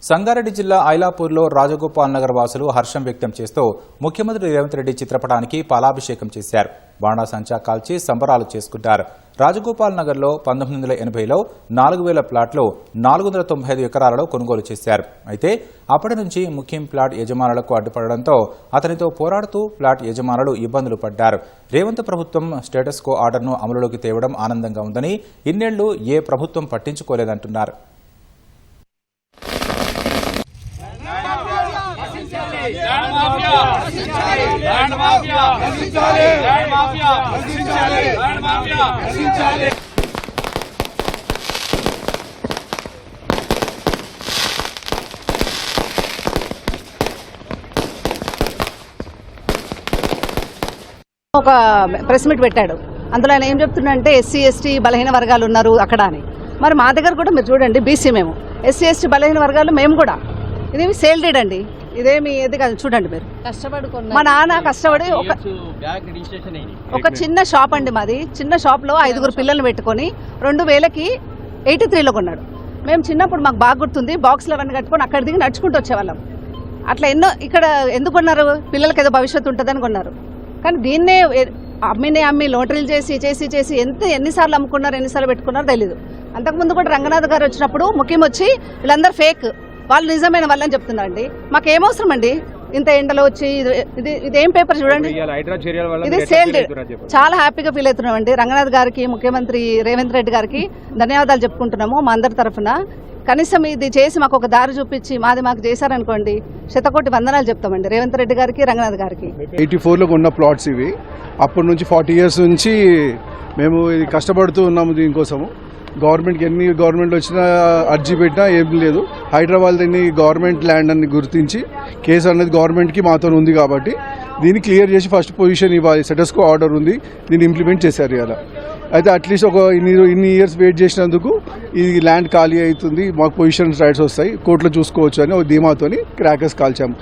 సంగారెడ్డి జిల్లా ఐలాపూర్లో రాజగోపాల్ నగర్ వాసులు హర్షం వ్యక్తం చేస్తూ ముఖ్యమంత్రి రేవంత్ రెడ్డి చిత్రపటానికి పాలాభిషేకం చేశారు. బాణాసంచా కాల్చి సంబరాలు చేసుకుంటారు. రాజగోపాల్ నగర్లో 1980లో 4000 ప్లాట్లు 495 ఎకరాలలో కొనుగోలు చేశారు. అయితే అప్పటి నుంచి ముఖ్యం ప్లాట్ యజమానులకు అడ్డుపడడంతో అతనితో పోరాడుతూ ప్లాట్ యజమానులు ఇబ్బందులు పడ్డారు. రేవంత్ ప్రభుత్వం స్టేటస్ కో ఆర్డర్ను అమలులోకి తేవడం ఆనందంగా ఉందని, ఇన్నేళ్లు ఏ ప్రభుత్వం పట్టించుకోలేదంటున్నారు. ఒక ప్రెస్ మీట్ పెట్టాడు. అందులో ఆయన ఏం చెప్తున్నాడంటే ఎస్సీ ఎస్టీ బలహీన వర్గాలు ఉన్నారు అక్కడ అని. మరి మా దగ్గర కూడా మీరు చూడండి, బీసీ మేము, ఎస్సీ ఎస్టీ బలహీన వర్గాలు మేము కూడా. ఇదేమి సేల్ డీడ్ అండి, ఇదేమి ఏది కాదు. చూడండి మీరు, కష్టపడుకున్నా మా నాన్న కష్టపడి ఒక చిన్న షాప్ అండి మాది. చిన్న షాప్లో 5 పిల్లల్ని పెట్టుకొని 2000కి 83లో కొన్నాడు. మేము చిన్నప్పుడు మాకు బాగా గుర్తుంది, బాక్స్లు అవన్నీ కట్టుకొని అక్కడ దిగి నడుచుకుంటూ వచ్చేవాళ్ళం. అట్లా ఎన్నో ఇక్కడ ఎందుకు కొన్నారు, పిల్లలకి ఏదో భవిష్యత్తు ఉంటుందని కొన్నారు. కానీ దీన్నే అమ్మి లోటరీలు చేసి చేసి చేసి ఎన్నిసార్లు అమ్ముకున్నారు, ఎన్నిసార్లు పెట్టుకున్నారో తెలీదు. అంతకుముందు కూడా రంగనాథ్ గారు వచ్చినప్పుడు ముఖ్యం వచ్చి వీళ్ళందరూ ఫేక్, వాళ్ళు నిజమైన వాళ్ళని చెప్తున్నారండి. మాకేమవసరం అండి ఇంత ఎండలో వచ్చి. ఇదేం పేపర్ చూడండి, ఇది సేల్ డీడ్. చాలా హ్యాపీగా ఫీల్ అవుతున్నామండి. రంగనాథ్ గారికి, ముఖ్యమంత్రి రేవంత్ రెడ్డి గారికి ధన్యవాదాలు చెప్పుకుంటున్నాము మా అందరి తరఫున. కనీసం ఇది చేసి మాకు ఒక దారి చూపించి మాకు చేశారనుకోండి, శతకోటి వందనాలు చెప్తామండి రేవంత్ రెడ్డి గారికి, రంగనాథ్ గారికి. 84లో ఉన్న ప్లాట్స్ ఇవి. అప్పటి నుంచి 40 years నుంచి మేము ఇది కష్టపడుతూ ఉన్నాము దీనికోసము. గవర్నమెంట్కి ఎన్ని గవర్నమెంట్లు వచ్చినా అర్జీ పెట్టినా ఏం లేదు. హైదరాబాద్ గవర్నమెంట్ ల్యాండ్ అని గుర్తించి కేసు అనేది గవర్నమెంట్కి మాతో ఉంది కాబట్టి దీన్ని క్లియర్ చేసి ఫస్ట్ పొజిషన్ ఇవ్వాలి. స్టేటస్ కో ఆర్డర్ ఉంది, దీన్ని ఇంప్లిమెంట్ చేశారు ఇలా. అయితే అట్లీస్ట్ ఒక ఇన్ని ఇయర్స్ వెయిట్ చేసినందుకు ఈ ల్యాండ్ ఖాళీ అవుతుంది, మాకు పొజిషన్ రైట్స్ వస్తాయి, కోర్టులో చూసుకోవచ్చు అని ఒక ధీమాతోని క్రాకర్స్ కాల్చాము.